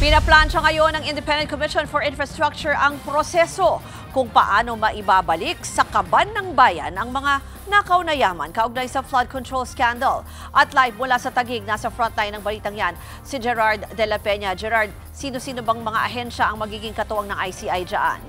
Pinaplansya ngayon ng Independent Commission for Infrastructure ang proseso kung paano maibabalik sa kaban ng bayan ang mga nakaw na yaman kaugnay sa flood control scandal. At live mula sa Taguig, nasa frontline ng balitang yan, si Gerard de la Peña. Gerard, sino-sino bang mga ahensya ang magiging katuwang ng ICI dyan?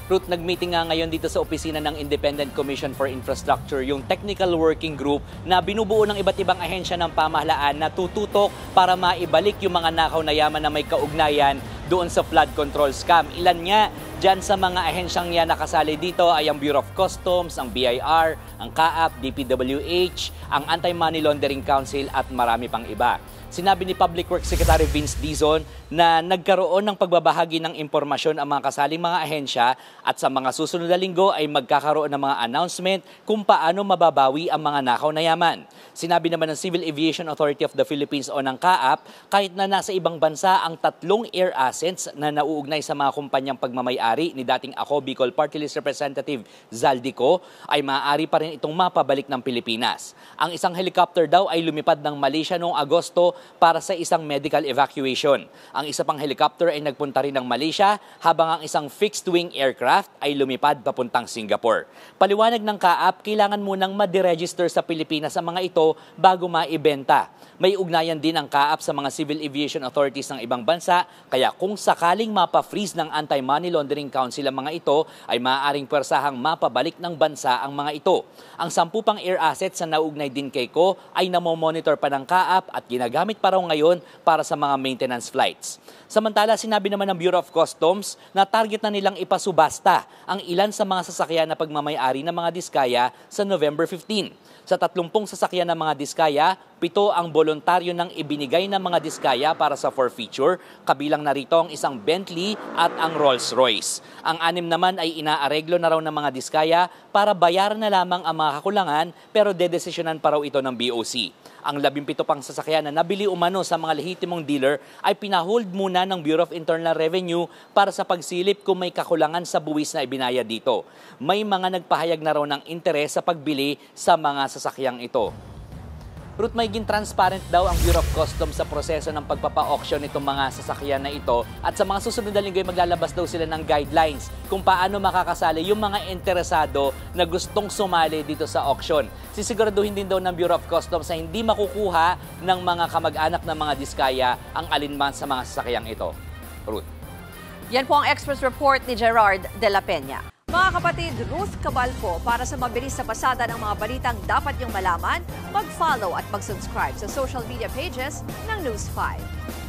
Ruth, nag-meeting nga ngayon dito sa opisina ng Independent Commission for Infrastructure, yung technical working group na binubuo ng iba't ibang ahensya ng pamahalaan na tututok para maibalik yung mga nakaw na yaman na may kaugnayan doon sa flood control scam. Ilan nga dyan sa mga ahensyang yan nakasali dito ay ang Bureau of Customs, ang BIR, ang CAAP, DPWH, ang Anti-Money Laundering Council at marami pang iba. Sinabi ni Public Works Secretary Vince Dizon na nagkaroon ng pagbabahagi ng impormasyon ang mga kasaling mga ahensya at sa mga susunod na linggo ay magkakaroon ng mga announcement kung paano mababawi ang mga nakaw na yaman. Sinabi naman ng Civil Aviation Authority of the Philippines o ng CAAP, kahit na nasa ibang bansa ang 3 air assets na nauugnay sa mga kumpanyang pagmamayari ni dating Ako Bicol Party List Representative Zaldico, ay maaari pa rin itong mapabalik ng Pilipinas. Ang isang helicopter daw ay lumipad ng Malaysia noong Agosto para sa isang medical evacuation. Ang isa pang helicopter ay nagpunta rin ng Malaysia habang ang isang fixed-wing aircraft ay lumipad papuntang Singapore. Paliwanag ng CAAP, kailangan munang ma-deregister sa Pilipinas ang mga ito bago maibenta. May ugnayan din ang CAAP sa mga civil aviation authorities ng ibang bansa, kaya kung sakaling mapa-freeze ng Anti-Money Laundering Council ang mga ito, ay maaaring pwersahang mapabalik ng bansa ang mga ito. Ang 10 pang air assets na nauugnay din kay Ko ay namomonitor pa ng CAAP at ginagamit pa raw ngayon para sa mga maintenance flights. Samantala, sinabi naman ng Bureau of Customs na target na nilang ipasubasta ang ilan sa mga sasakyan na pagmamayari ng mga diskaya sa November 15. Sa 30 sasakyan ng mga diskaya, 7 ang voluntaryo ng ibinigay ng mga diskaya para sa forfeiture, kabilang narito ang isang Bentley at ang Rolls-Royce. Ang 6 naman ay inaareglo na raw ng mga diskaya para bayaran na lamang ang mga kakulangan pero dedesisyonan pa raw ito ng BOC. Ang 17 pang sasakyan na nabili umano sa mga lehitimong dealer ay pinahold muna ng Bureau of Internal Revenue para sa pagsilip kung may kakulangan sa buwis na ibinayad dito. May mga nagpahayag na raw ng interes sa pagbili sa mga sasakyang ito. Ruth, maging transparent daw ang Bureau of Customs sa proseso ng pagpapa-auction nitong mga sasakyan na ito at sa mga susunod na linggo ay maglalabas daw sila ng guidelines kung paano makakasali yung mga interesado na gustong sumali dito sa auction. Sisiguraduhin din daw ng Bureau of Customs na hindi makukuha ng mga kamag-anak ng mga diskaya ang alinman sa mga sasakyang ito. Ruth. Yan po ang Express Report ni Gerard de la Peña. Mga kapatid, Ruth Cabalco, para sa mabilis na pasada ng mga balitang dapat niyong malaman, mag-follow at mag-subscribe sa social media pages ng News 5.